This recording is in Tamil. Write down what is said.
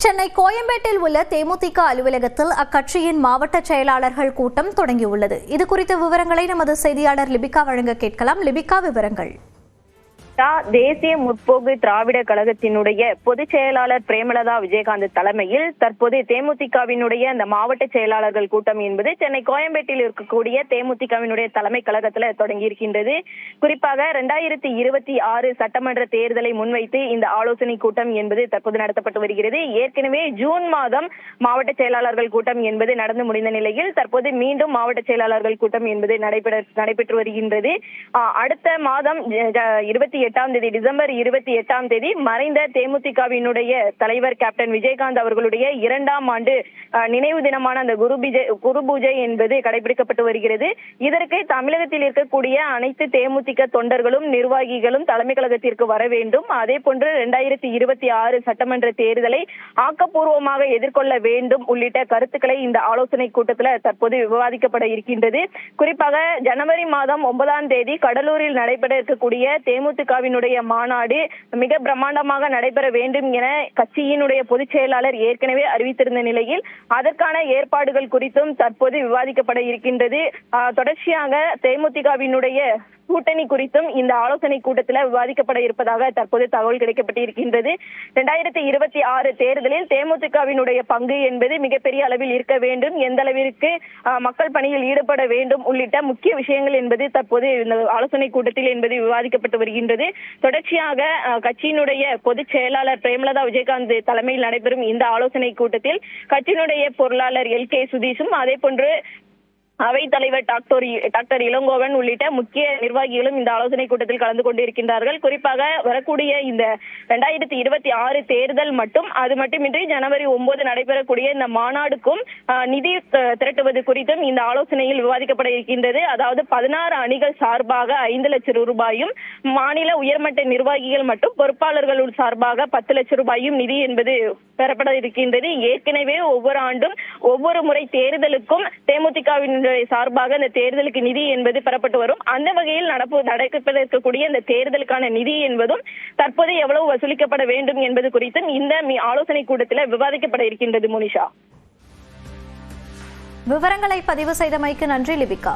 சென்னை கோயம்பேட்டில் உள்ள தேமுதிக அலுவலகத்தில் அக்கட்சியின் மாவட்ட செயலாளர்கள் கூட்டம் தொடங்கியுள்ளது. இது குறித்த விவரங்களை நமது செய்தியாளர் லிபிகா வழங்க கேட்கலாம். லிபிகா, விவரங்கள். தேசிய முற்போக்கு திராவிட கழகத்தினுடைய பொதுச் செயலாளர் பிரேமலதா விஜயகாந்த் தலைமையில் தற்போது தேமுதிகவினுடைய அந்த மாவட்ட செயலாளர்கள் கூட்டம் என்பது சென்னை கோயம்பேட்டில் இருக்கக்கூடிய தேமுதிகவினுடைய தலைமை கழகத்துல தொடங்கி இருக்கின்றது. குறிப்பாக 2026 சட்டமன்ற தேர்தலை முன்வைத்து இந்த ஆலோசனை கூட்டம் என்பது தற்போது நடத்தப்பட்டு வருகிறது. ஏற்கனவே ஜூன் மாதம் மாவட்ட செயலாளர்கள் கூட்டம் என்பது நடந்து முடிந்த நிலையில் தற்போது மீண்டும் மாவட்ட செயலாளர்கள் கூட்டம் என்பது நடைபெற்று வருகின்றது. அடுத்த மாதம் 28ஆம் தேதி டிசம்பர் 28ஆம் தேதி மறைந்த தேமுதிகவினுடைய தலைவர் கேப்டன் விஜயகாந்த் அவர்களுடைய 2ஆம் ஆண்டு நினைவு தினமான அந்த குரு பூஜை என்பது கடைபிடிக்கப்பட்டு வருகிறது. இதற்கு தமிழகத்தில் இருக்கக்கூடிய அனைத்து தேமுதிக தொண்டர்களும் நிர்வாகிகளும் தலைமை கழகத்திற்கு வர வேண்டும். அதே போன்று 2026 சட்டமன்ற தேர்தலை ஆக்கப்பூர்வமாக எதிர்கொள்ள வேண்டும் உள்ளிட்ட கருத்துக்களை இந்த ஆலோசனை கூட்டத்தில் தற்போது விவாதிக்கப்பட இருக்கின்றது. குறிப்பாக ஜனவரி மாதம் 9ஆம் தேதி கடலூரில் நடைபெற இருக்கக்கூடிய தேமுதிகவினுடைய மாநாடு மிக பிரம்மாண்டமாக நடைபெற வேண்டும் என கட்சியினுடைய பொதுச் செயலாளர் ஏற்கனவே அறிவித்திருந்த நிலையில் அதற்கான ஏற்பாடுகள் குறித்தும் தற்போது விவாதிக்கப்பட இருக்கின்றது. தொடர்ச்சியாக தேமுதிகவினுடைய கூட்டணி குறித்தும் இந்த ஆலோசனை கூட்டத்தில் விவாதிக்கப்பட இருப்பதாக தற்போது தகவல் கிடைக்கப்பட்டிருக்கின்றது. 2026 தேர்தலில் தேமுதிகவினுடைய பங்கு என்பது மிகப்பெரிய அளவில் இருக்க வேண்டும், எந்த அளவிற்கு மக்கள் பணியில் ஈடுபட வேண்டும் உள்ளிட்ட முக்கிய விஷயங்கள் என்பது தற்போது இந்த ஆலோசனை கூட்டத்தில் என்பது விவாதிக்கப்பட்டு வருகின்றது. தொடர்ச்சியாக கட்சியினுடைய பொதுச் செயலாளர் பிரேமலதா விஜயகாந்த் தலைமையில் நடைபெறும் இந்த ஆலோசனை கூட்டத்தில் கட்சியினுடைய பொருளாளர் LK சுதீஷும் அதே போன்று அவைத் தலைவர் டாக்டர் இளங்கோவன் உள்ளிட்ட முக்கிய நிர்வாகிகளும் இந்த ஆலோசனை கூட்டத்தில் கலந்து கொண்டிருக்கின்றார்கள். குறிப்பாக வரக்கூடிய இந்த 2026 தேர்தல் அது மட்டுமின்றி ஜனவரி 9 நடைபெறக்கூடிய இந்த மாநாடுக்கும் நிதி திரட்டுவது குறித்தும் இந்த ஆலோசனையில் விவாதிக்கப்பட இருக்கின்றது. அதாவது 16 அணிகள் சார்பாக 5 லட்சம் ரூபாயும், மாநில உயர்மட்ட நிர்வாகிகள் மற்றும் பொறுப்பாளர்கள் சார்பாக 10 லட்சம் ரூபாயும் நிதி என்பது பெறப்பட இருக்கின்றது. ஏற்கனவே ஒவ்வொரு ஆண்டும் ஒவ்வொரு முறை தேர்தலுக்கும் தேமுதிகவின் சார்பாக இந்த தேர்தலுக்கு நிதி என்பது பெறப்பட்டு வரும். அந்த வகையில் நடைபெற இருக்கக்கூடிய இந்த தேர்தலுக்கான நிதி என்பதும் தற்போது எவ்வளவு வசூலிக்கப்பட வேண்டும் என்பது குறித்தும் இந்த ஆலோசனை கூட்டத்தில் விவாதிக்கப்பட இருக்கின்றது. மோனிஷா, விவரங்களை பதிவு செய்தமைக்கு நன்றி லிபிகா.